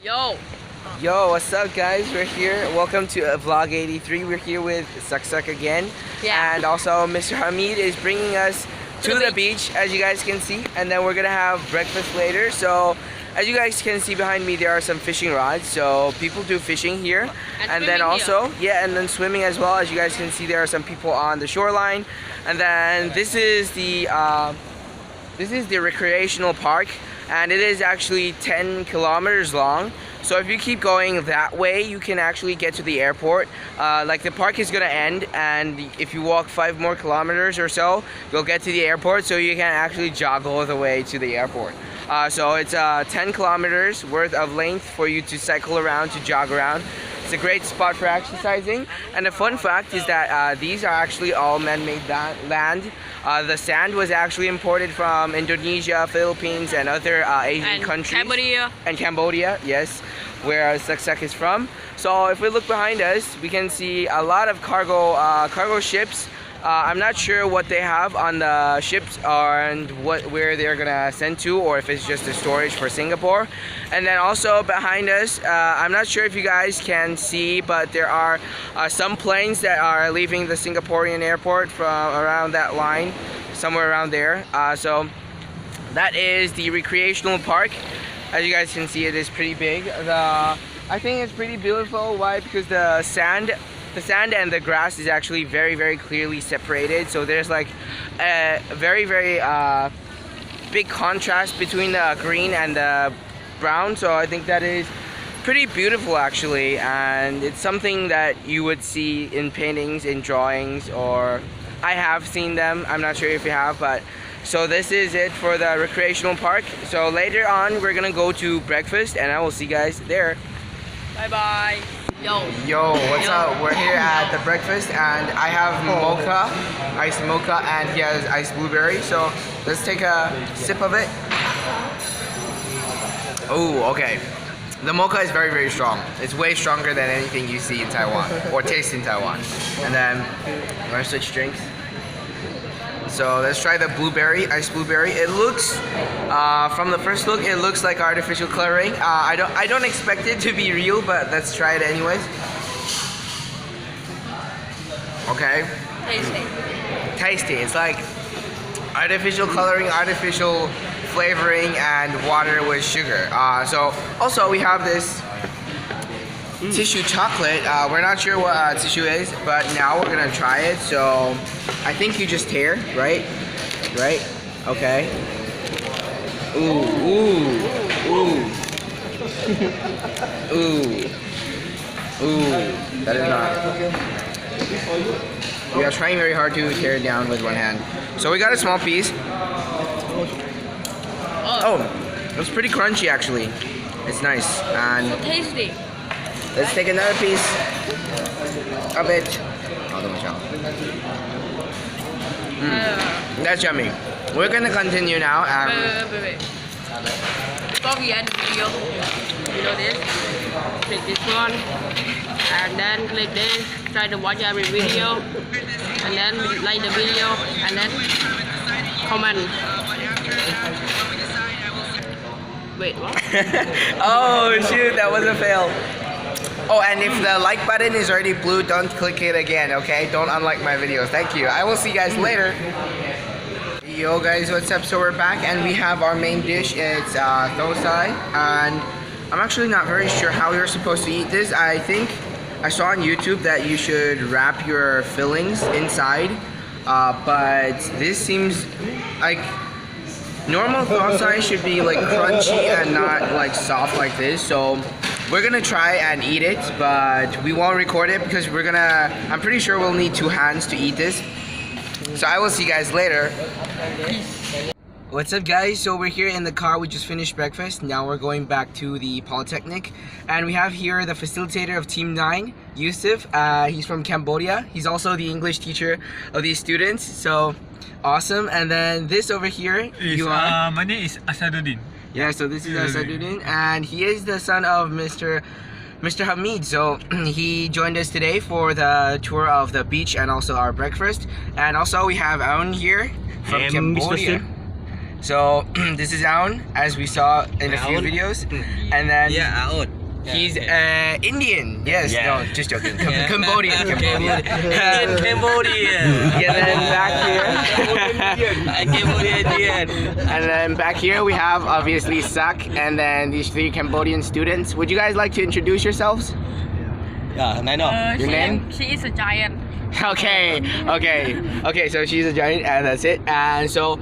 Yo! Yo, what's up guys? We're here. Welcome to Vlog 83. We're here with Suck again. Yeah. And also Mr. Hamid is bringing us to the beach, as you guys can see. And then we're gonna have breakfast later. So as you guys can see behind me, there are some fishing rods. So people do fishing here. And then also, yeah, and then swimming as well. As you guys can see, there are some people on the shoreline. And then this is the recreational park. And it is actually 10 kilometers long. So if you keep going that way, you can actually get to the airport. Like the park is gonna end, and if you walk 5 more kilometers or so, you'll get to the airport, so you can actually jog all the way to the airport. So it's 10 kilometers worth of length for you to cycle around, to jog around. It's a great spot for exercising. And the fun fact is that these are actually all man-made land. The sand was actually imported from Indonesia, Philippines, and other Asian countries. Cambodia, yes, where Suck is from. So if we look behind us, we can see a lot of cargo ships. I'm not sure what they have on the ships and where they're gonna send to, or if it's just a storage for Singapore. And then also behind us, I'm not sure if you guys can see, but there are some planes that are leaving the Singaporean airport from around that line, somewhere around there. So that is the recreational park. As you guys can see, it is pretty big. I think it's pretty beautiful. Why? Because the sand and the grass is actually very clearly separated, so there's like a very big contrast between the green and the brown. So I think that is pretty beautiful actually, and it's something that you would see in paintings, in drawings, or I have seen them. I'm not sure if you have, but so this is it for the recreational park. So later on we're gonna go to breakfast, and I will see you guys there. Bye bye. Yo, what's up? We're here at the breakfast, and I have mocha, iced mocha, and he has iced blueberry. So let's take a sip of it. Oh, okay. The mocha is very strong. It's way stronger than anything you see in Taiwan or taste in Taiwan. And then we're gonna switch drinks. So let's try the blueberry, iced blueberry. It looks, from the first look, it looks like artificial coloring. I don't expect it to be real, but let's try it anyways. Okay. Tasty. It's like artificial coloring, artificial flavoring, and water with sugar. So also we have this tissue chocolate. We're not sure what tissue is, but now we're gonna try it. So I think you just tear, right? Okay. Ooh. That is not. We are trying very hard to tear it down with one hand. So we got a small piece. Oh, it's pretty crunchy actually. It's nice. And so tasty. Let's take another piece of it. That's yummy. We're gonna continue now. Wait. Before we end the video, you know this? Click this one, and then click this. Try to watch every video, and then like the video, and then comment. Wait, what? Oh shoot, that was a fail. Oh, and if the like button is already blue, don't click it again, okay? Don't unlike my videos. Thank you. I will see you guys later. Yo guys, what's up? So we're back, and we have our main dish. It's thosai, and I'm actually not very sure how you're supposed to eat this. I think I saw on YouTube that you should wrap your fillings inside, but this seems like normal thosai should be like crunchy and not like soft like this. So we're gonna try and eat it, but we won't record it because I'm pretty sure we'll need 2 hands to eat this. So I will see you guys later. What's up guys? So we're here in the car. We just finished breakfast. Now we're going back to the Polytechnic, and we have here the facilitator of Team 9, Yusuf. He's from Cambodia. He's also the English teacher of these students. So awesome. And then this over here, my name is Asaduddin. Yeah, so this is Asaduddin, and he is the son of Mr. Hamid. So he joined us today for the tour of the beach and also our breakfast. And also we have Aun here from Cambodia. So this is Aun, as we saw in a few Aun? videos, and then Aun. he's Indian. Yes, Yeah. no, just joking. Yeah. Cambodian. Indian Cambodia. And then back Cambodian. And then back here we have obviously Sak, and then these 3 Cambodian students. Would you guys like to introduce yourselves? Yeah, I know. Your name? She is a giant. Okay. So she's a giant, and that's it. And so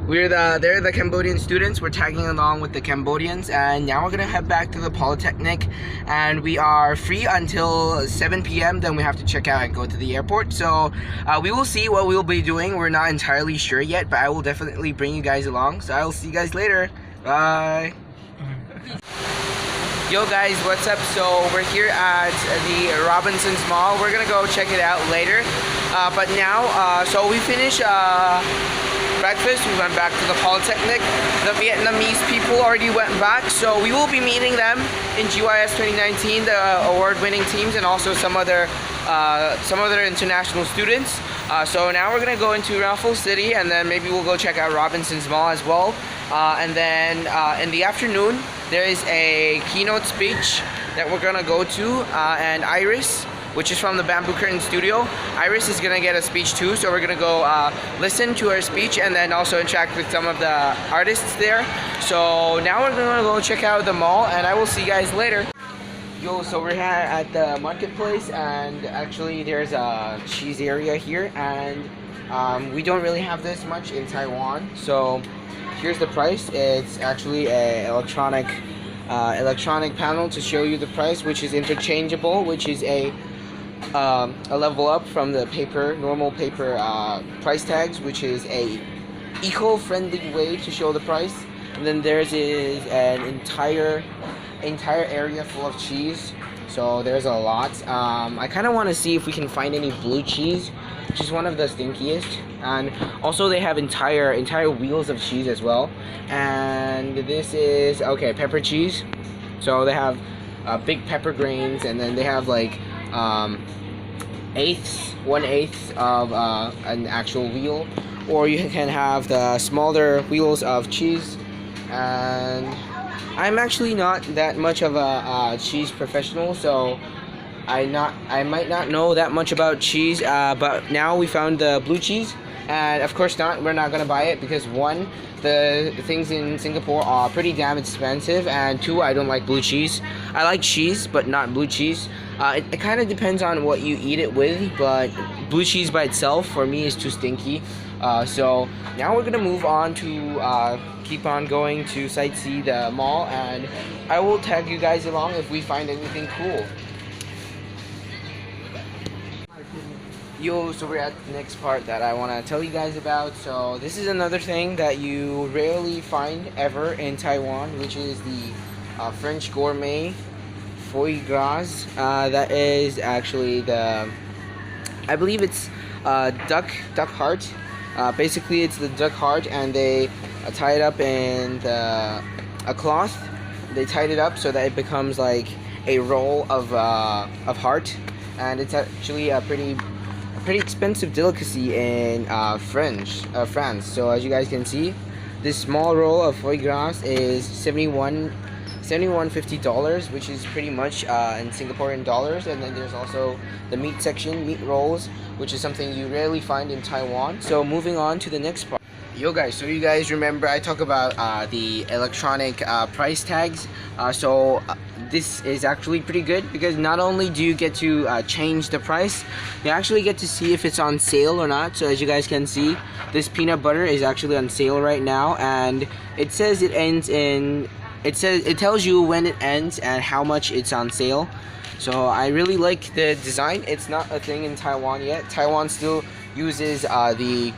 they're the Cambodian students. We're tagging along with the Cambodians, and now we're gonna head back to the Polytechnic, and we are free until 7 p.m. Then we have to check out and go to the airport. So we will see what we'll be doing. We're not entirely sure yet, but I will definitely bring you guys along. So I will see you guys later. Bye. Yo guys, what's up? So we're here at the Robinson's Mall. We're gonna go check it out later. But now, so we finished breakfast. We went back to the Polytechnic. The Vietnamese people already went back, so we will be meeting them in GYS 2019, the award-winning teams, and also some other international students. So now we're gonna go into Raffles City, and then maybe we'll go check out Robinson's Mall as well. And then in the afternoon, there is a keynote speech that we're gonna go to, and Iris, which is from the Bamboo Curtain Studio. Iris is gonna get a speech too, so we're gonna go listen to her speech and then also interact with some of the artists there. So now we're gonna go check out the mall, and I will see you guys later. Yo, so we're here at the marketplace, and actually there's a cheese area here, and we don't really have this much in Taiwan. So here's the price. It's actually a electronic panel to show you the price, which is interchangeable, which is a level up from the normal paper price tags, which is a eco-friendly way to show the price. And then theirs is an entire area full of cheese, so there's a lot. I kind of want to see if we can find any blue cheese, which is one of the stinkiest. And also they have entire wheels of cheese as well. And this is pepper cheese. So they have big pepper grains, and then they have like 1/8 of an actual wheel, or you can have the smaller wheels of cheese. And I'm actually not that much of a cheese professional, so I might not know that much about cheese, but now we found the blue cheese, and of course we're not gonna buy it because 1, the things in Singapore are pretty damn expensive, and 2, I don't like blue cheese. I like cheese, but not blue cheese. It kind of depends on what you eat it with, but blue cheese by itself for me is too stinky. So now we're gonna move on to keep on going to sightsee the mall, and I will tag you guys along if we find anything cool. Yo, so we're at the next part that I want to tell you guys about. So this is another thing that you rarely find ever in Taiwan, which is the French gourmet foie gras. That is actually I believe it's duck heart. Basically it's the duck heart, and they tie it up in a cloth. They tied it up so that it becomes like a roll of heart, and it's actually a pretty expensive delicacy in France. So as you guys can see, this small roll of foie gras is $71.50, which is pretty much in Singaporean dollars. And then there's also the meat section, meat rolls, which is something you rarely find in Taiwan. So moving on to the next part. Yo guys, so you guys remember I talk about the electronic price tags. This is actually pretty good because not only do you get to change the price, you actually get to see if it's on sale or not. So as you guys can see, this peanut butter is actually on sale right now, and it says it tells you when it ends and how much it's on sale. So I really like the design. It's not a thing in Taiwan yet. Taiwan still uses the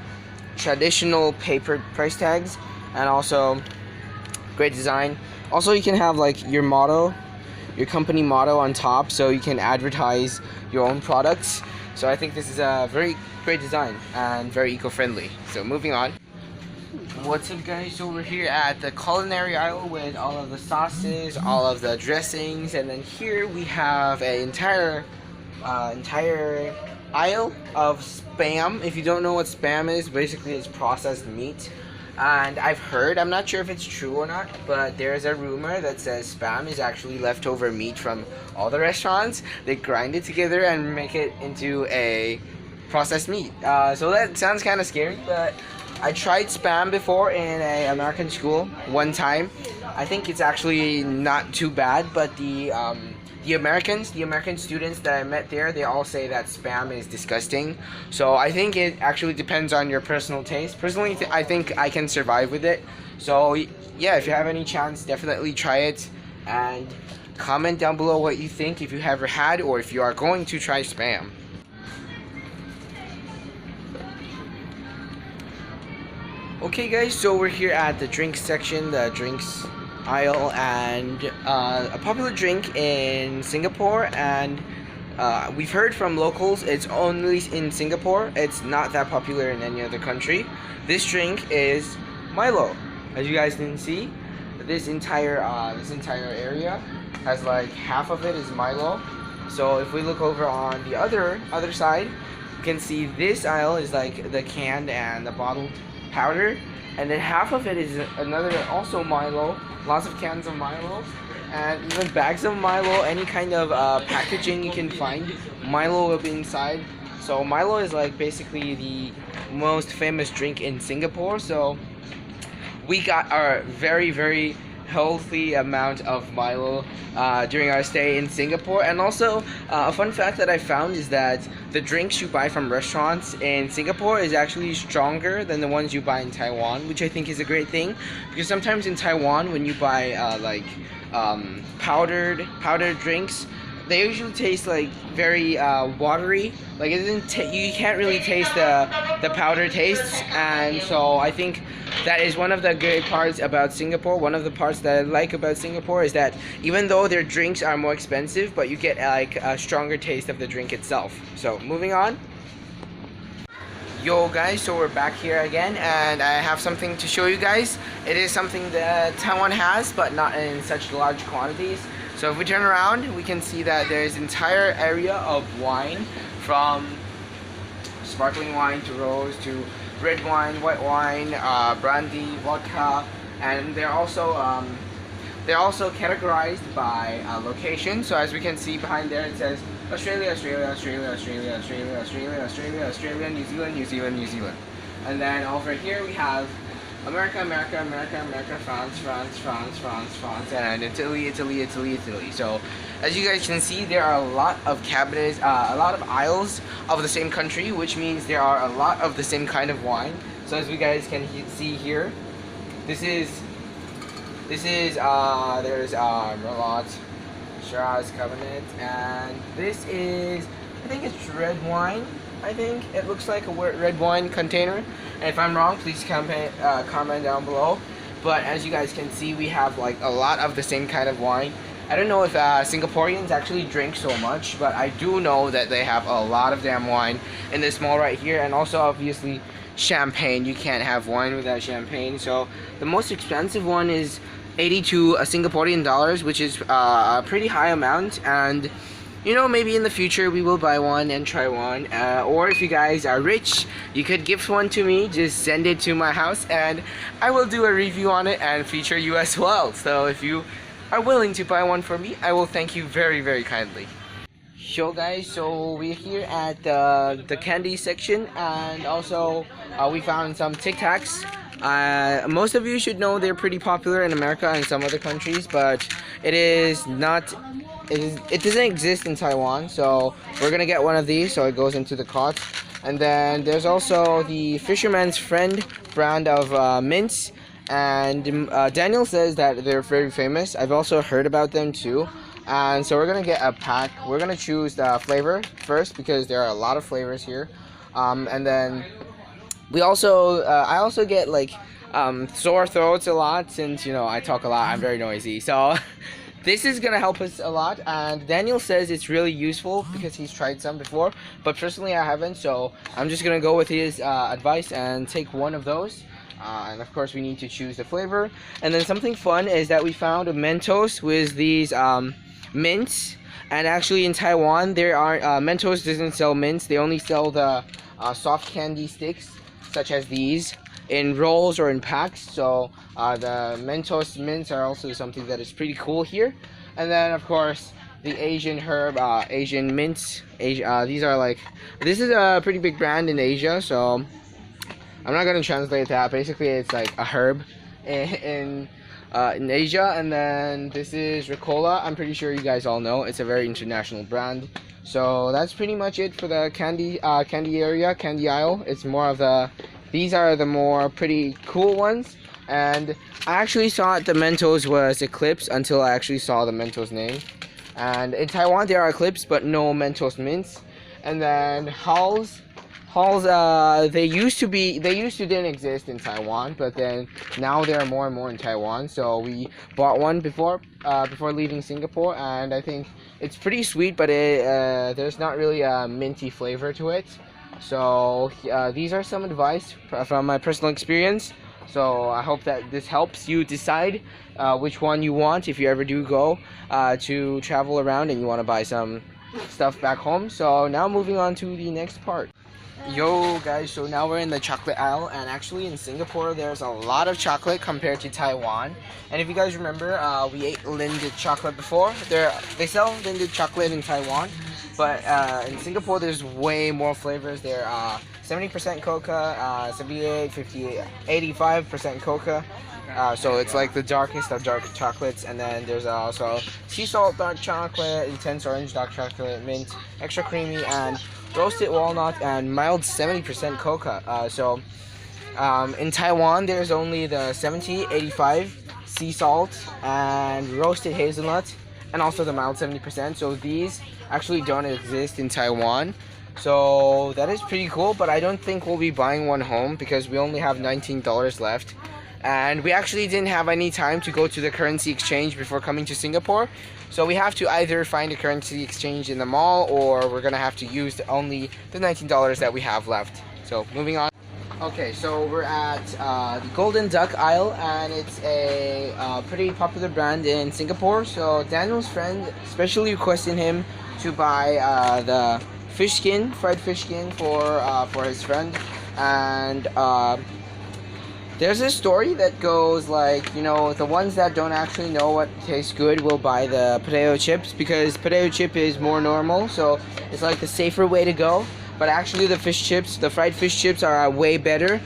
traditional paper price tags, and also great design. Also, you can have like your company motto on top, so you can advertise your own products. So I think this is a very great design and very eco-friendly. So moving on. What's up guys, so we're here at the culinary aisle with all of the sauces, all of the dressings, and then here we have an entire aisle of spam. If you don't know what spam is, basically it's processed meat. And I've heard, I'm not sure if it's true or not, but there's a rumor that says Spam is actually leftover meat from all the restaurants. They grind it together and make it into a processed meat. So that sounds kind of scary, but I tried Spam before in an American school one time. I think it's actually not too bad, but the American students that I met there, they all say that Spam is disgusting. So I think it actually depends on your personal taste. Personally, I think I can survive with it. So yeah, if you have any chance, definitely try it and comment down below what you think, if you have ever had or if you are going to try Spam. Okay guys, so we're here at the drinks section, the drinks aisle, and a popular drink in Singapore, and we've heard from locals it's only in Singapore, it's not that popular in any other country. This drink is Milo. As you guys can see, this entire area has like half of it is Milo. So if we look over on the other side, you can see this aisle is like the canned and the bottled powder, and then half of it is another also Milo, lots of cans of Milo, and even bags of Milo, any kind of packaging you can find, Milo will be inside. So Milo is like basically the most famous drink in Singapore, so we got our very healthy amount of Milo during our stay in Singapore. And also a fun fact that I found is that the drinks you buy from restaurants in Singapore is actually stronger than the ones you buy in Taiwan, which I think is a great thing, because sometimes in Taiwan when you buy powdered drinks, they usually taste like very watery. Like it doesn't you can't really taste the powder tastes, and so I think that is one of the great parts about Singapore. One of the parts that I like about Singapore is that even though their drinks are more expensive, but you get like a stronger taste of the drink itself. So moving on. Yo guys, so we're back here again, and I have something to show you guys. It is something that Taiwan has, but not in such large quantities. So if we turn around, we can see that there's entire area of wine, from sparkling wine to rose to red wine, white wine, brandy, vodka, and they're also categorized by location. So as we can see behind there, it says Australia, Australia, Australia, Australia, Australia, Australia, Australia, Australia, New Zealand, New Zealand, New Zealand. And then over here we have America, America, America, America, France, France, France, France, France, and Italy, Italy, Italy, Italy. So as you guys can see, there are a lot of cabinets, a lot of aisles of the same country, which means there are a lot of the same kind of wine. So as you guys can see here, there's Merlot, Shiraz cabinet, and this is, I think it's red wine. I think it looks like a red wine container, and if I'm wrong, please comment down below. But as you guys can see, we have like a lot of the same kind of wine. I don't know if Singaporeans actually drink so much, but I do know that they have a lot of damn wine in this mall right here, and also obviously champagne. You can't have wine without champagne. So the most expensive one is 82 Singaporean dollars, which is a pretty high amount, and you know, maybe in the future we will buy one and try one, or if you guys are rich, you could gift one to me. Just send it to my house and I will do a review on it and feature you as well. So if you are willing to buy one for me, I will thank you very kindly. So guys, so we're here at the candy section, and also we found some Tic Tacs. Most of you should know they're pretty popular in America and some other countries, but it doesn't exist in Taiwan, so we're gonna get one of these, so it goes into the cart. And then there's also the Fisherman's Friend brand of mints, and Daniel says that they're very famous. I've also heard about them too, and so we're gonna get a pack. We're gonna choose the flavor first because there are a lot of flavors here, and then I also get like sore throats a lot, since you know I talk a lot, I'm very noisy, so this is gonna help us a lot. And Daniel says it's really useful because he's tried some before, but personally I haven't, so I'm just gonna go with his advice and take one of those. And of course we need to choose the flavor. And then something fun is that we found a Mentos with these mints, and actually in Taiwan there are Mentos doesn't sell mints, they only sell the soft candy sticks such as these. in rolls or in packs. So the Mentos mints are also something that is pretty cool here. And then of course the Asian herb, Asian mints. These are like, this is a pretty big brand in Asia, so I'm not gonna translate that. Basically, it's like a herb in Asia. And then this is Ricola. I'm pretty sure you guys all know. It's a very international brand. So that's pretty much it for the candy area, candy aisle. It's more of the, these are the more pretty cool ones. And I actually thought the Mentos was Eclipse until I actually saw the Mentos name. And in Taiwan there are Eclipse but no Mentos mints. And then Halls, they used to didn't exist in Taiwan, but then now there are more and more in Taiwan. So we bought one before leaving Singapore, and I think it's pretty sweet, but there's not really a minty flavor to it. So these are some advice from my personal experience. So I hope that this helps you decide which one you want if you ever do go to travel around and you want to buy some stuff back home. So now moving on to the next part. Yo guys, so now we're in the chocolate aisle, and actually in Singapore there's a lot of chocolate compared to Taiwan. And if you guys remember, we ate Lindt chocolate before. They sell Lindt chocolate in Taiwan, but in Singapore there's way more flavors. There are 70% coca, 78, 58, 85% coca. So it's like the darkest of dark chocolates. And then there's also sea salt dark chocolate, intense orange dark chocolate, mint, extra creamy, and roasted walnut, and mild 70% coca. So in Taiwan there's only the 70, 85 sea salt and roasted hazelnut, and also the mild 70%. So these actually don't exist in Taiwan. So that is pretty cool, but I don't think we'll be buying one home because we only have $19 left. And we actually didn't have any time to go to the currency exchange before coming to Singapore. So we have to either find a currency exchange in the mall, or we're gonna have to use only the $19 that we have left. So moving on. Okay, so we're at the Golden Duck aisle, and it's a pretty popular brand in Singapore. So Daniel's friend specially requested him to buy the fish skin, fried fish skin for his friend. And there's a story that goes like, you know, the ones that don't actually know what tastes good will buy the potato chips because potato chip is more normal, so it's like the safer way to go. But actually the fish chips, the fried fish chips, are way better.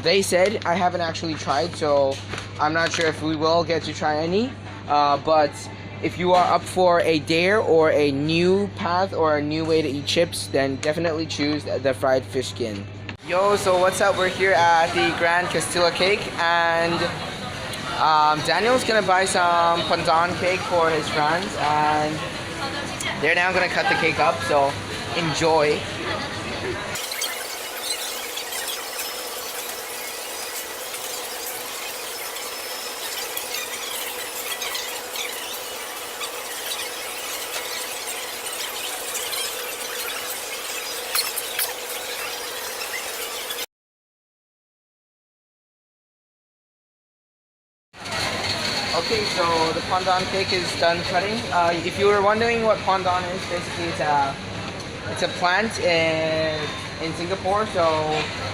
They said, I haven't actually tried, so I'm not sure if we will get to try any. But if you are up for a dare or a new path or a new way to eat chips, then definitely choose the fried fish skin. Yo, so what's up? We're here at the Grand Castilla cake, and Daniel's gonna buy some Pandan cake for his friends, and they're now gonna cut the cake up, so enjoy. Okay, so the Pandan cake is done cutting. If you were wondering what Pandan is, basically it's a plant in Singapore. So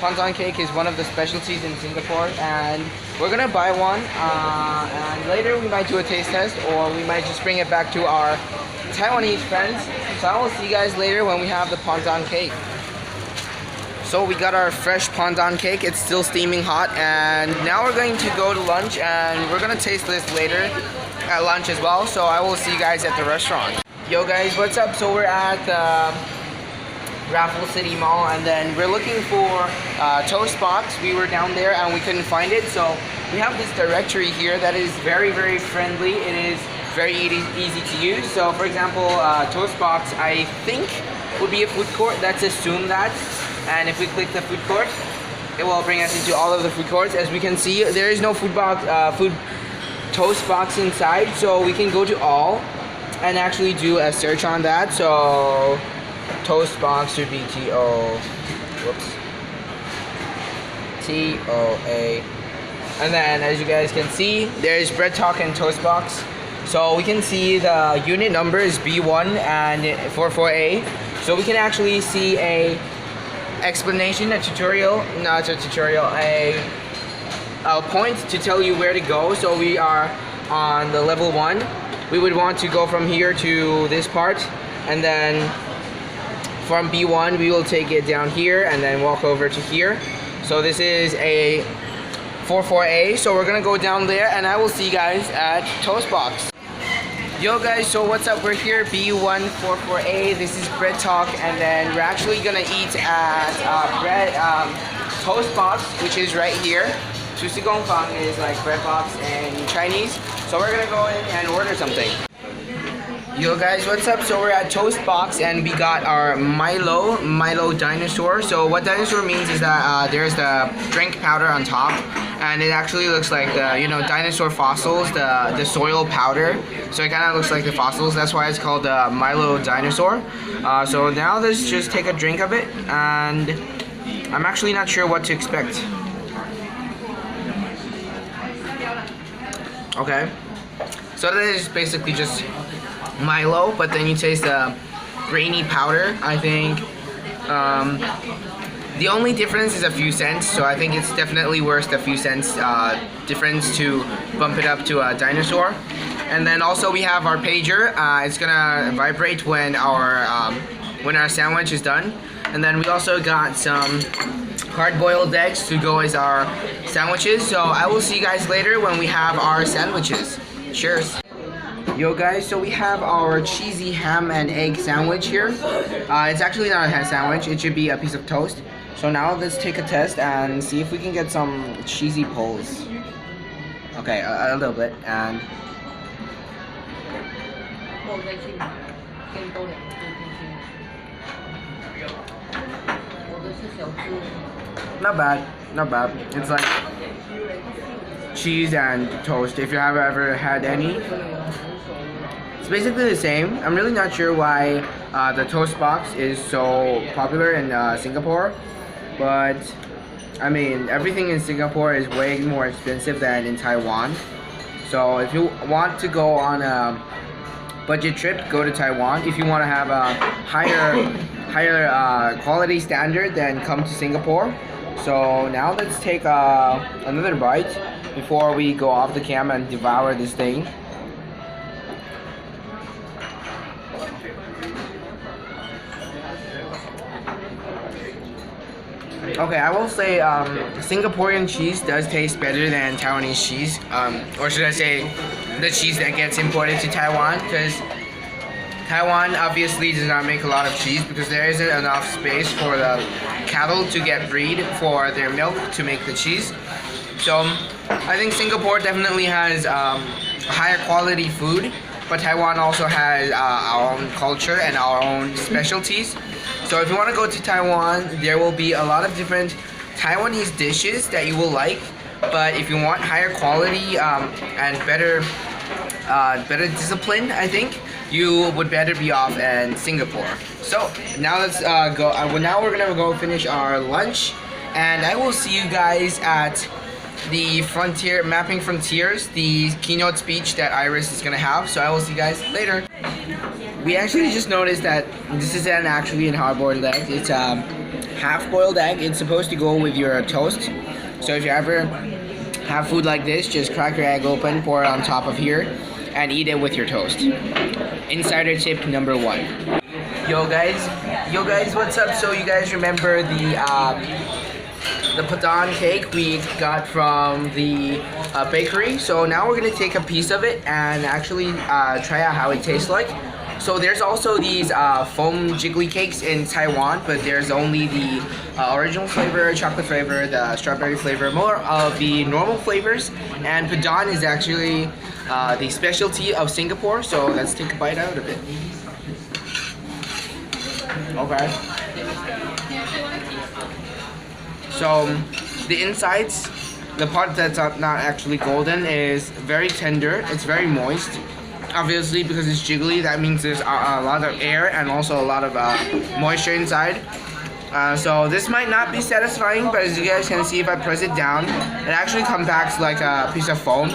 Pandan cake is one of the specialties in Singapore, and we're gonna buy one. And later we might do a taste test, or we might just bring it back to our Taiwanese friends. So I will see you guys later when we have the Pandan cake. So we got our fresh Pandan cake. It's still steaming hot, and now we're going to go to lunch, and we're gonna taste this later at lunch as well. So I will see you guys at the restaurant. Yo guys, what's up? So we're at the Raffles City Mall, and then we're looking for Toast Box. We were down there and we couldn't find it, so we have this directory here that is very, very friendly. It is very easy to use. So for example, Toast Box, I think would be a food court. Let's assume that. And if we click the food court, it will bring us into all of the food courts. As we can see, there is no food Toast Box inside, so we can go to all and actually do a search on that. So Toast Box would be T-O-A. And then as you guys can see, there's Bread Talk and Toast Box. So we can see the unit number is B1 and 44A. So we can actually see a explanation, a tutorial, not a tutorial, a point to tell you where to go. So we are on the level 1. We would want to go from here to this part, and then from B1 we will take it down here and then walk over to here. So this is a 44A, so we're gonna go down there and I will see you guys at Toastbox. Yo guys, so what's up? We're here, B144A. This is Bread Talk, and then we're actually gonna eat at Toastbox, which is right here. Sushi Gong Fang is like bread box in Chinese. So we're gonna go in and order something. Yo guys, what's up? So we're at Toastbox and we got our Milo dinosaur. So what dinosaur means is that there's the drink powder on top, and it actually looks like the dinosaur fossils, the soil powder. So it kind of looks like the fossils. That's why it's called the Milo dinosaur. So now let's just take a drink of it, and I'm actually not sure what to expect. Okay, so that is basically just Milo, but then you taste the grainy powder. I think the only difference is a few cents, so I think it's definitely worth a few cents difference to bump it up to a dinosaur. And then also we have our pager. It's gonna vibrate when our sandwich is done. And then we also got some hard-boiled eggs to go as our sandwiches. So I will see you guys later when we have our sandwiches. Cheers. Yo guys, so we have our cheesy ham and egg sandwich here. It's actually not a ham sandwich, it should be a piece of toast. So now let's take a test and see if we can get some cheesy pulls. Okay, a little bit, and not bad, not bad. It's like cheese and toast, if you have ever had any. It's basically the same. I'm really not sure why the toast box is so popular in Singapore, but I mean, everything in Singapore is way more expensive than in Taiwan. So if you want to go on a budget trip, go to Taiwan. If you want to have a higher quality standard, then come to Singapore. So now let's take another bite before we go off the camera and devour this thing. Okay, I will say Singaporean cheese does taste better than Taiwanese cheese, or should I say the cheese that gets imported to Taiwan, because Taiwan obviously does not make a lot of cheese because there isn't enough space for the cattle to get breed for their milk to make the cheese. So I think Singapore definitely has higher quality food, but Taiwan also has our own culture and our own specialties. So if you want to go to Taiwan, there will be a lot of different Taiwanese dishes that you will like. But if you want higher quality and better discipline, I think you would better be off in Singapore. So now let's go. Now we're gonna go finish our lunch, and I will see you guys at the Mapping Frontiers, the keynote speech that Iris is gonna have. So I will see you guys later. We actually just noticed that this isn't actually a hard-boiled egg. It's a half-boiled egg. It's supposed to go with your toast. So if you ever have food like this, just crack your egg open, pour it on top of here, and eat it with your toast. Insider tip number 1. Yo guys, what's up? So you guys remember the Pandan cake we got from the bakery? So now we're gonna take a piece of it and actually try out how it tastes like. So there's also these foam jiggly cakes in Taiwan, but there's only the original flavor, chocolate flavor, the strawberry flavor, more of the normal flavors. And Pandan is actually the specialty of Singapore, so let's take a bite out of it. Okay. So the insides, the part that's not actually golden, is very tender. It's very moist. Obviously, because it's jiggly, that means there's a lot of air and also a lot of moisture inside. So this might not be satisfying, but as you guys can see, if I press it down, it actually compacts like a piece of foam.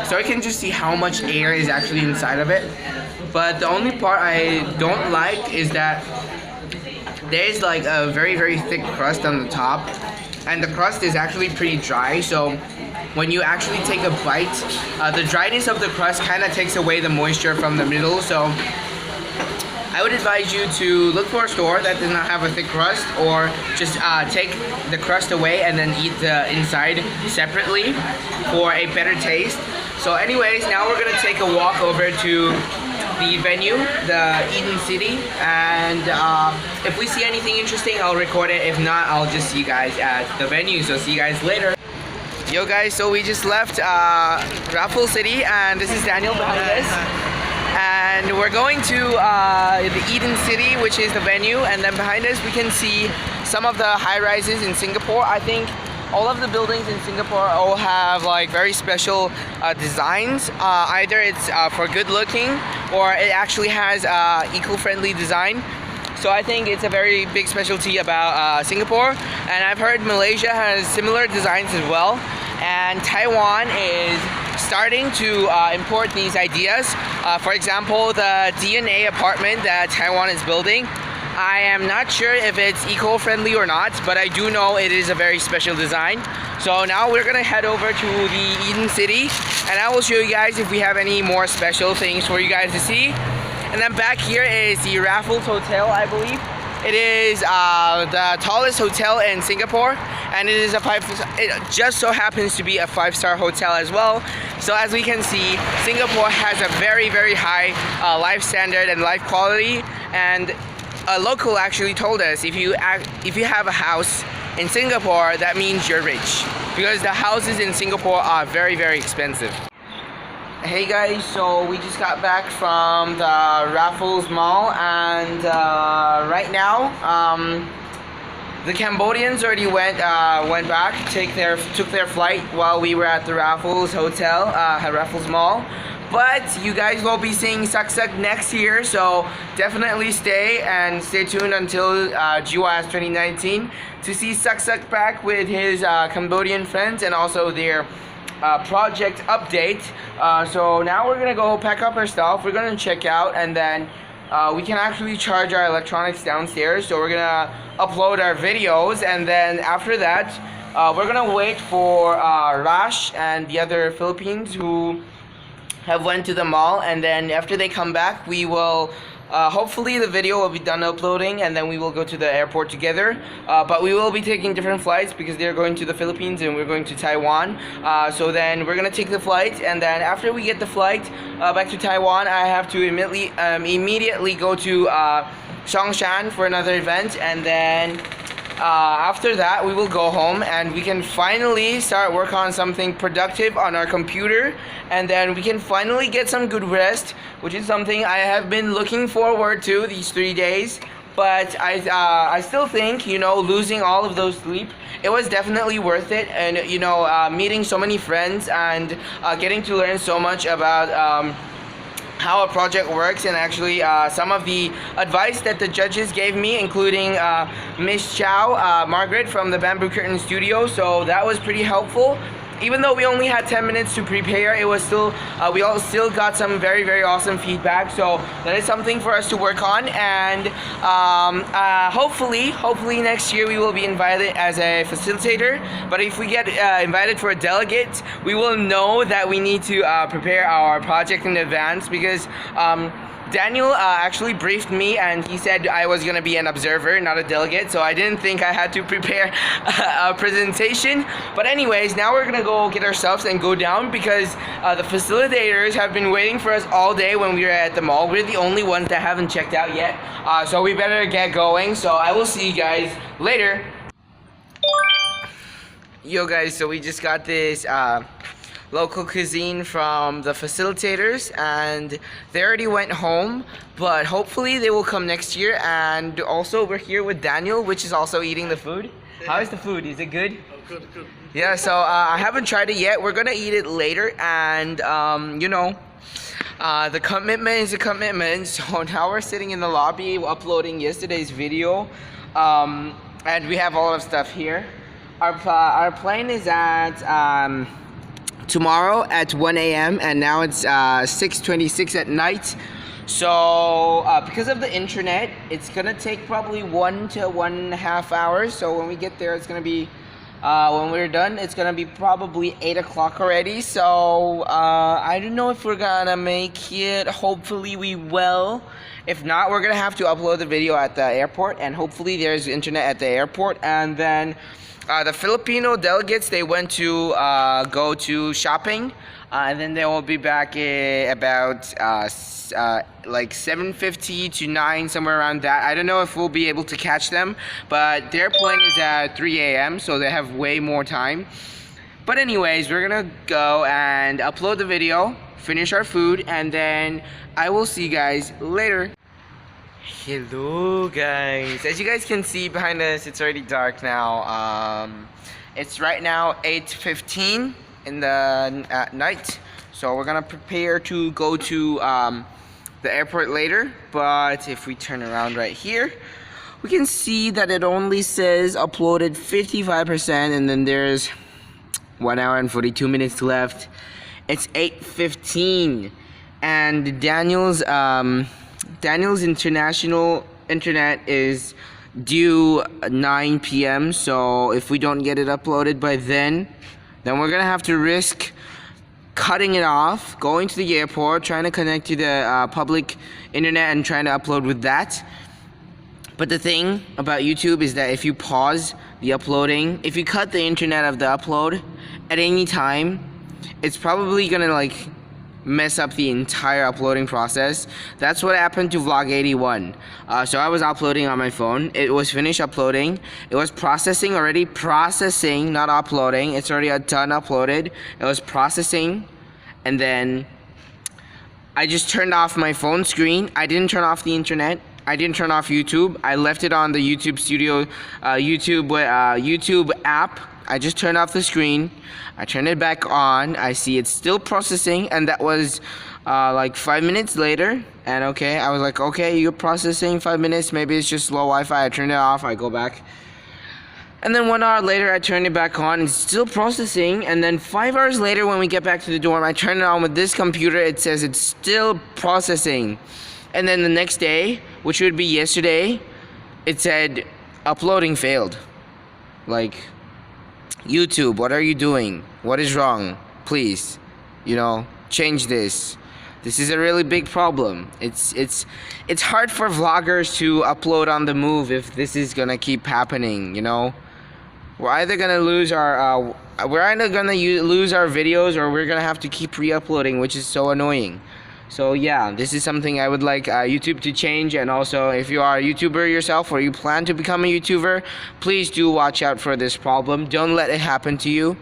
So you can just see how much air is actually inside of it. But the only part I don't like is that there's like a very thick crust on the top, and the crust is actually pretty dry, so when you actually take a bite, the dryness of the crust kind of takes away the moisture from the middle. So I would advise you to look for a store that does not have a thick crust, or just take the crust away and then eat the inside separately for a better taste. So anyways, now we're gonna take a walk over to the venue, the Eden City, and if we see anything interesting, I'll record it. If not, I'll just see you guys at the venue. So see you guys later. Yo guys, so we just left Raffles City, and this is Daniel behind us. And we're going to the Eden City, which is the venue, and then behind us we can see some of the high-rises in Singapore. I think all of the buildings in Singapore all have like very special designs. Either it's for good looking, or it actually has eco-friendly design. So I think it's a very big specialty about Singapore, and I've heard Malaysia has similar designs as well, and Taiwan is starting to import these ideas. For example, the DNA apartment that Taiwan is building, I am not sure if it's eco-friendly or not, but I do know it is a very special design. So now we're gonna head over to the Eden City, and I will show you guys if we have any more special things for you guys to see. And then back here is the Raffles Hotel, I believe. It is the tallest hotel in Singapore, and it is it just so happens to be a 5-star hotel as well. So as we can see, Singapore has a very high life standard and life quality. And a local actually told us if you have a house in Singapore, that means you're rich, because the houses in Singapore are very expensive. Hey guys, so we just got back from the Raffles Mall, and right now the Cambodians already went back, took their flight while we were at the Raffles Hotel, Raffles Mall. But you guys will be seeing Saksak next year, so definitely stay tuned until GWAS 2019 to see Saksak back with his Cambodian friends, and also their project update. So now we're gonna go pack up our stuff, we're gonna check out, and then we can actually charge our electronics downstairs. So we're gonna upload our videos, and then after that we're gonna wait for Rash and the other Philippines who have went to the mall, and then after they come back, we will hopefully the video will be done uploading, and then we will go to the airport together. But we will be taking different flights because they're going to the Philippines and we're going to Taiwan. So then we're gonna take the flight, and then after we get the flight back to Taiwan, I have to immediately go to Songshan for another event, and then after that we will go home and we can finally start work on something productive on our computer, and then we can finally get some good rest, which is something I have been looking forward to these 3 days. But I still think, you know, losing all of those sleep, it was definitely worth it. And you know, meeting so many friends and getting to learn so much about how a project works, and actually some of the advice that the judges gave me, including Miss Chow, Margaret from the Bamboo Curtain Studio. So that was pretty helpful. Even though we only had 10 minutes to prepare, it was still we all still got some very awesome feedback. So that is something for us to work on, and hopefully next year we will be invited as a facilitator. But if we get invited for a delegate, we will know that we need to prepare our project in advance, because Daniel actually briefed me, and he said I was gonna be an observer, not a delegate, so I didn't think I had to prepare a presentation. But anyways, now we're gonna go get ourselves and go down, because the facilitators have been waiting for us all day when we were at the mall. We're the only ones that haven't checked out yet, so we better get going. So I will see you guys later. Yo guys, so we just got this local cuisine from the facilitators, and they already went home, but hopefully they will come next year. And also we're here with Daniel, which is also eating the food. How is the food? Is it good? Good. Yeah, so I haven't tried it yet. We're gonna eat it later, and you know, the commitment is a commitment. So now we're sitting in the lobby uploading yesterday's video, and we have all of stuff here. Our plane is at tomorrow at 1 a.m. and now it's 6:26 at night. So because of the internet, it's gonna take probably 1 to 1.5 hours. So when we get there, it's gonna be when we're done, it's gonna be probably 8 o'clock already. So I don't know if we're gonna make it. Hopefully we will. If not, we're gonna have to upload the video at the airport, and hopefully there's internet at the airport. And then the Filipino delegates, they went to go to shopping, and then they will be back about like 7:50 to 9, somewhere around that. I don't know if we'll be able to catch them, but their plane is at 3 a.m. so they have way more time. But anyways, we're gonna go and upload the video, finish our food, and then I will see you guys later. Hello guys, as you guys can see behind us, it's already dark now. It's right now 8:15 in the at night, so we're gonna prepare to go to the airport later. But if we turn around right here, we can see that it only says uploaded 55%, and then there's 1 hour and 42 minutes left. It's 8:15, and Daniel's international internet is due 9 p.m. So if we don't get it uploaded by then we're gonna have to risk cutting it off, going to the airport, trying to connect to the public internet and trying to upload with that. But the thing about YouTube is that if you pause the uploading, if you cut the internet of the upload at any time, it's probably gonna like mess up the entire uploading process. That's what happened to vlog 81. So I was uploading on my phone. It was finished uploading. It was already processing, not uploading. It's already done uploaded. It was processing, and then I just turned off my phone screen. I didn't turn off the internet. I didn't turn off YouTube. I left it on the YouTube Studio, YouTube app. I just turned off the screen. I turned it back on. I see it's still processing, and that was like 5 minutes later. And okay, I was like, okay, you're processing 5 minutes. Maybe it's just slow Wi-Fi. I turned it off. I go back. And then 1 hour later, I turned it back on. It's still processing. And then 5 hours later, when we get back to the dorm, I turn it on with this computer. It says it's still processing. And then the next day, which would be yesterday, it said uploading failed. Like, YouTube, what are you doing? What is wrong? Please, change this. This is a really big problem. It's hard for vloggers to upload on the move if this is gonna keep happening. We're either gonna lose our videos, or we're gonna have to keep re-uploading, which is so annoying. So yeah, this is something I would like YouTube to change. And also, if you are a YouTuber yourself, or you plan to become a YouTuber, please do watch out for this problem. Don't let it happen to you.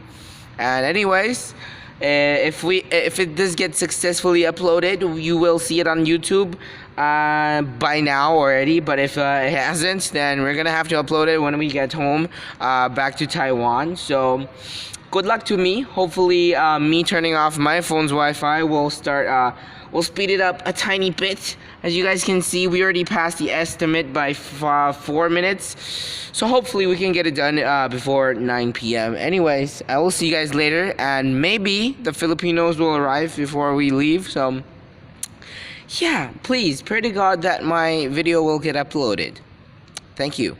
And anyways, if it does get successfully uploaded, you will see it on YouTube by now already. But if it hasn't, then we're gonna have to upload it when we get home back to Taiwan. So good luck to me. Hopefully me turning off my phone's Wi-Fi will start we'll speed it up a tiny bit. As you guys can see, we already passed the estimate by 4 minutes. So hopefully we can get it done before 9 p.m. Anyways, I will see you guys later, and maybe the Filipinos will arrive before we leave. So yeah, please pray to God that my video will get uploaded. Thank you.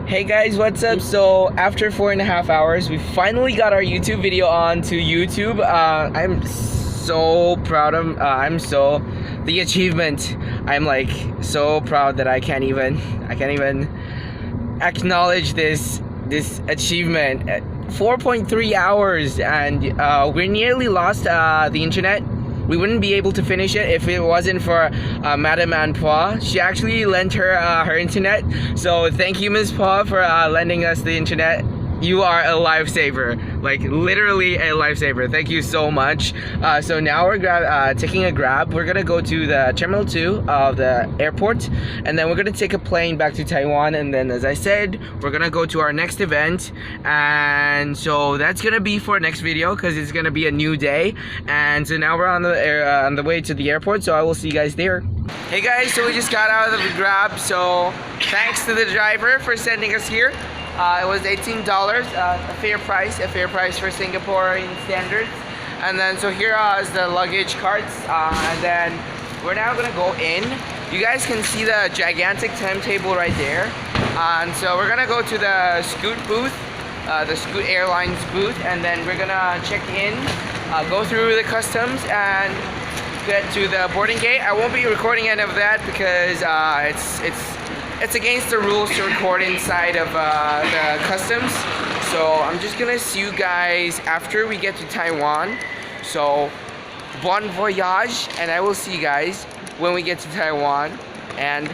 Hey guys, what's up? So after 4.5 hours, we finally got our YouTube video onto YouTube. I'm so proud of the achievement. I'm like so proud that I can't even acknowledge this achievement. 4.3 hours, and we nearly lost the internet. We wouldn't be able to finish it if it wasn't for Madam Ann Pa. She actually lent her internet. So thank you, Ms. Pa, for lending us the internet. You are a lifesaver, like literally a lifesaver. Thank you so much. So now we're taking a Grab. We're gonna go to the Terminal 2 of the airport, and then we're gonna take a plane back to Taiwan. And then, as I said, we're gonna go to our next event. And so that's gonna be for next video, because it's gonna be a new day. And so now we're on the way to the airport. So I will see you guys there. Hey guys, so we just got out of the Grab. So thanks to the driver for sending us here. It was $18, a fair price for Singaporean standards. And then so here is the luggage carts, and then we're now gonna go in. You guys can see the gigantic timetable right there. And so we're gonna go to the Scoot booth, the Scoot Airlines booth, and then we're gonna check in, go through the customs, and get to the boarding gate. I won't be recording any of that because it's against the rules to record inside of the customs. So I'm just gonna see you guys after we get to Taiwan. So bon voyage, and I will see you guys when we get to Taiwan, and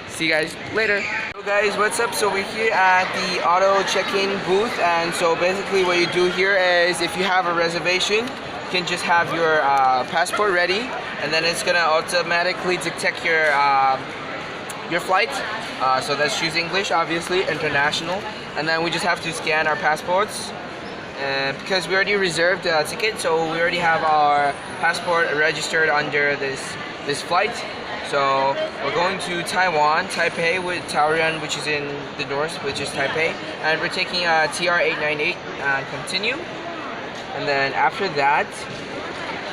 see you guys later. Hello guys, what's up? So we're here at the auto check-in booth, and so basically what you do here is if you have a reservation, you can just have your passport ready, and then it's gonna automatically detect your flight. So let's choose English, obviously, international, and then we just have to scan our passports. Because we already reserved a ticket, so we already have our passport registered under this flight. So we're going to Taiwan, Taipei, with Taoyuan, which is in the north, which is Taipei, and we're taking a TR-898 and continue. And then after that,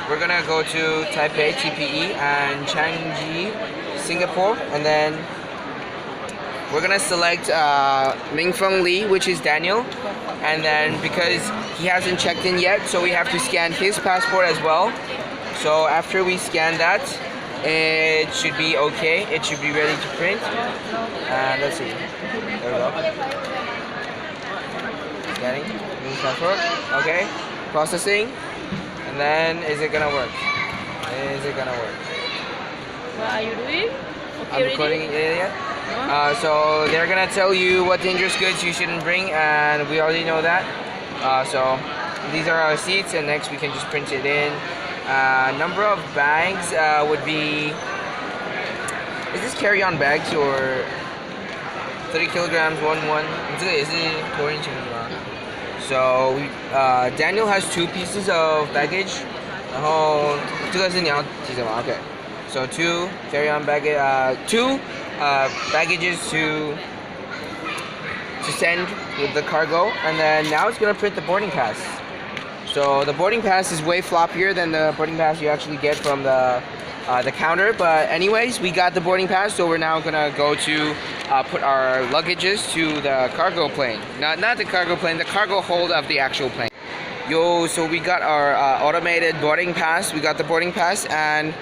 we're gonna go to Taipei, TPE, and Changi, Singapore, and then we're gonna select Mingfeng Li, which is Daniel, and then because he hasn't checked in yet, so we have to scan his passport as well. So after we scan that, it should be okay. It should be ready to print. And let's see. There we go. Scanning. His passport. Okay. Processing. And then is it gonna work? Is it gonna work? What are you doing? I'm recording it yet. So they're gonna tell you what dangerous goods you shouldn't bring, and we already know that. So these are our seats, and next we can just print it in. Number of bags would be. Is this carry-on bags or 30 kilograms? One. 这个也是托运行李吗? So Daniel has 2 pieces of baggage. 然后这个是你要提什么? Okay. So 2 carry-on baggage, 2 baggages to send with the cargo, and then now it's gonna print the boarding pass. So the boarding pass is way floppier than the boarding pass you actually get from the counter. But anyways, we got the boarding pass, so we're now gonna go to put our luggages to the cargo plane. Not the cargo plane, the cargo hold of the actual plane. So we got our automated boarding pass. We got the boarding pass, and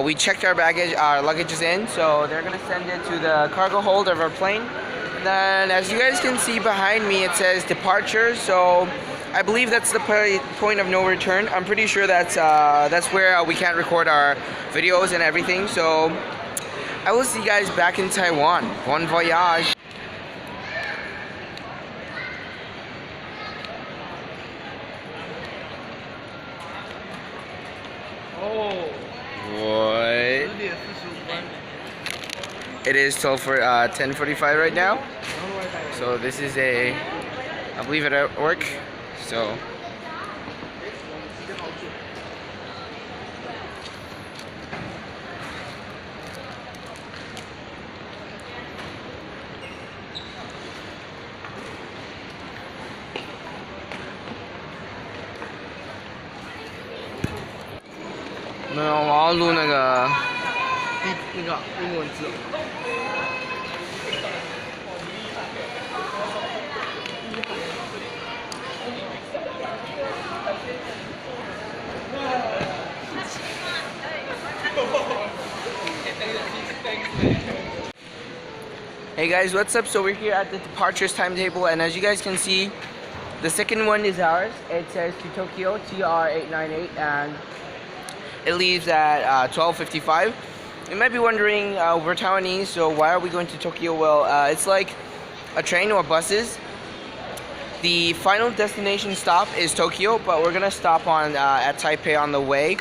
we checked our baggage, our luggages in. So they're gonna send it to the cargo hold of our plane. Then, as you guys can see behind me, it says departure. So I believe that's the point of no return. I'm pretty sure that's where we can't record our videos and everything. So I will see you guys back in Taiwan. Bon voyage. Oh. What? It is 10:45 right now. So this is I believe it at work. So没有，我要录那个英文字。Hey guys, what's up? So we're here at the departures timetable, and as you guys can see, the second one is ours. It says to Tokyo, TR-898, and it leaves at 12:55. You might be wondering, we're Taiwanese, so why are we going to Tokyo? Well, it's like a train or buses. The final destination stop is Tokyo, but we're gonna stop on at Taipei on the way.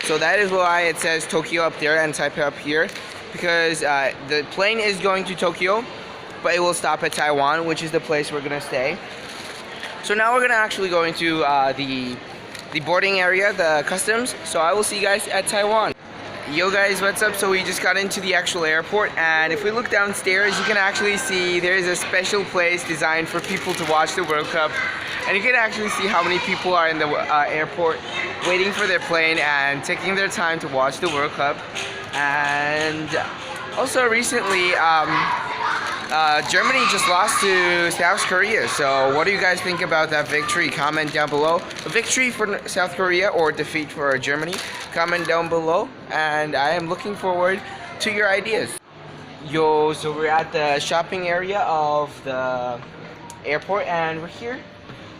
So that is why it says Tokyo up there and Taipei up here, because the plane is going to Tokyo, but it will stop at Taiwan, which is the place we're gonna stay. So now we're gonna actually go into the boarding area, the customs. So I will see you guys at Taiwan. Yo guys, what's up? So we just got into the actual airport, and if we look downstairs you can actually see there is a special place designed for people to watch the World Cup, and you can actually see how many people are in the airport waiting for their plane and taking their time to watch the World Cup. And also recently Germany just lost to South Korea, so what do you guys think about that victory? Comment down below. A victory for South Korea or defeat for Germany? Comment down below, and I am looking forward to your ideas. Yo, so we're at the shopping area of the airport, and we're here.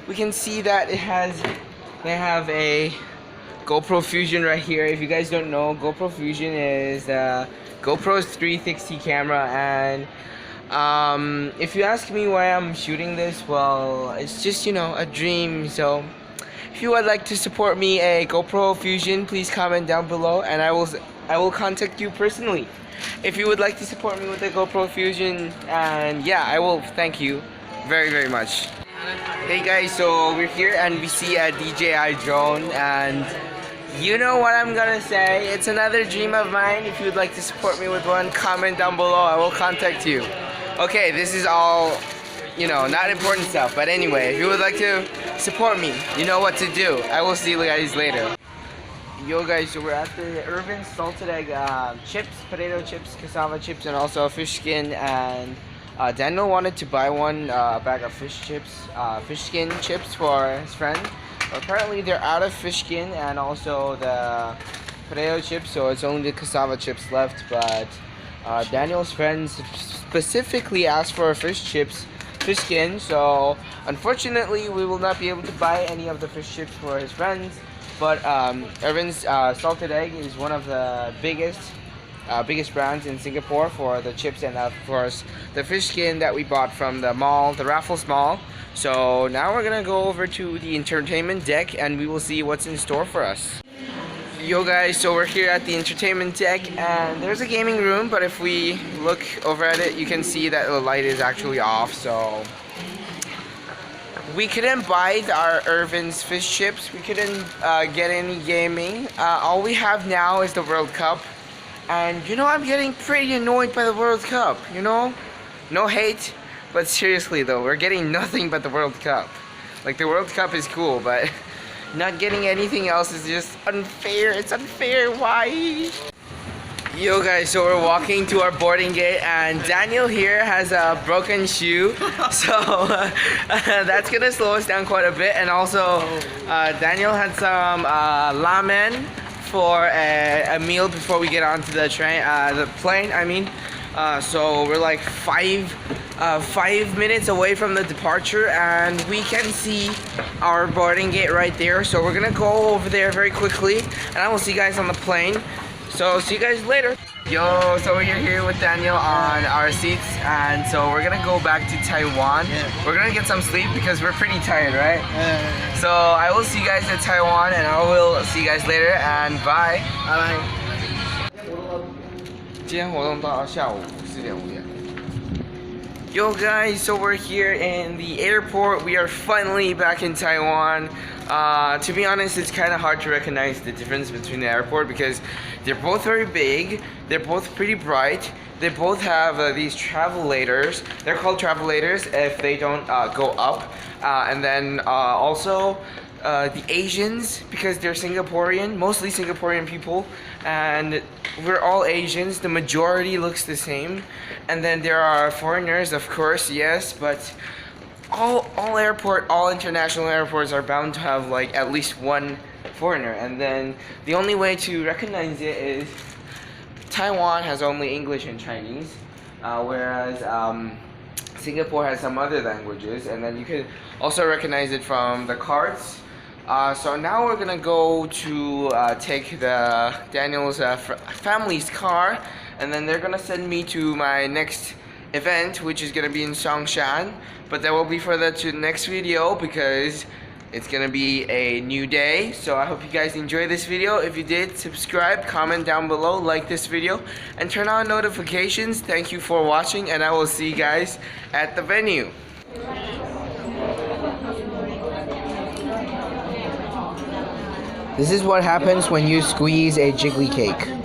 We can see that they have a GoPro Fusion right here. If you guys don't know, GoPro Fusion is GoPro's 360 camera, and if you ask me why I'm shooting this, well, it's just, you know, a dream. So if you would like to support me a GoPro Fusion, please comment down below, and I will contact you personally if you would like to support me with the GoPro Fusion. And yeah, I will thank you very, very much. Hey guys, so we're here and we see a DJI drone, and you know what I'm gonna say, it's another dream of mine. If you would like to support me with one, comment down below, I will contact you. Okay, this is all, you know, not important stuff, but anyway, if you would like to support me, you know what to do. I will see you guys later. Yo guys, so we're at the Irvin's salted egg chips, potato chips, cassava chips, and also fish skin, and Daniel wanted to buy one bag of fish skin chips for his friend. But apparently they're out of fish skin and also the potato chips, so it's only the cassava chips left. But Daniel's friends specifically asked for fish skin, so unfortunately we will not be able to buy any of the fish chips for his friends. But Irvin's salted egg is one of the biggest brands in Singapore for the chips, and of course the fish skin that we bought from the mall, the Raffles mall. So now we're gonna go over to the entertainment deck and we will see what's in store for us. Yo guys, so we're here at the entertainment deck, and there's a gaming room, but if we look over at it you can see that the light is actually off, so we couldn't buy our Irvin's fish chips. We couldn't get any gaming. All we have now is the World Cup. And you know, I'm getting pretty annoyed by the World Cup, you know? No hate, but seriously though, we're getting nothing but the World Cup. Like, the World Cup is cool, but not getting anything else is just unfair. It's unfair, why? Yo guys, so we're walking to our boarding gate, and Daniel here has a broken shoe, so that's gonna slow us down quite a bit. And also, Daniel had some ramen for a meal before we get onto the plane. I mean, so we're like five minutes away from the departure, and we can see our boarding gate right there. So we're gonna go over there very quickly, and I will see you guys on the plane. So see you guys later. Yo, so we're here with Daniel on our seats, and so we're gonna go back to Taiwan. Yeah. We're gonna get some sleep because we're pretty tired, right? Yeah. So I will see you guys at Taiwan, and I will see you guys later, and bye. Bye. 今天活动到下午4点5点。Yo guys, so we're here in the airport. We are finally back in Taiwan. To be honest, it's kind of hard to recognize the difference between the airport because they're both very big, they're both pretty bright, they both have these travelators. They're called travelators if they don't go up. And then also the Asians, because they're Singaporean, mostly Singaporean people, and we're all Asians, the majority looks the same. And then there are foreigners, of course, yes, but all international airports are bound to have like at least one foreigner. And then the only way to recognize it is Taiwan has only English and Chinese, whereas Singapore has some other languages, and then you can also recognize it from the cards. So now we're gonna go to take Daniel's family's car, and then they're gonna send me to my next event, which is gonna be in Songshan. But that will be for the next video because it's gonna be a new day. So I hope you guys enjoy this video. If you did, subscribe, comment down below, like this video, and turn on notifications. Thank you for watching, and I will see you guys at the venue. This is what happens when you squeeze a jiggly cake.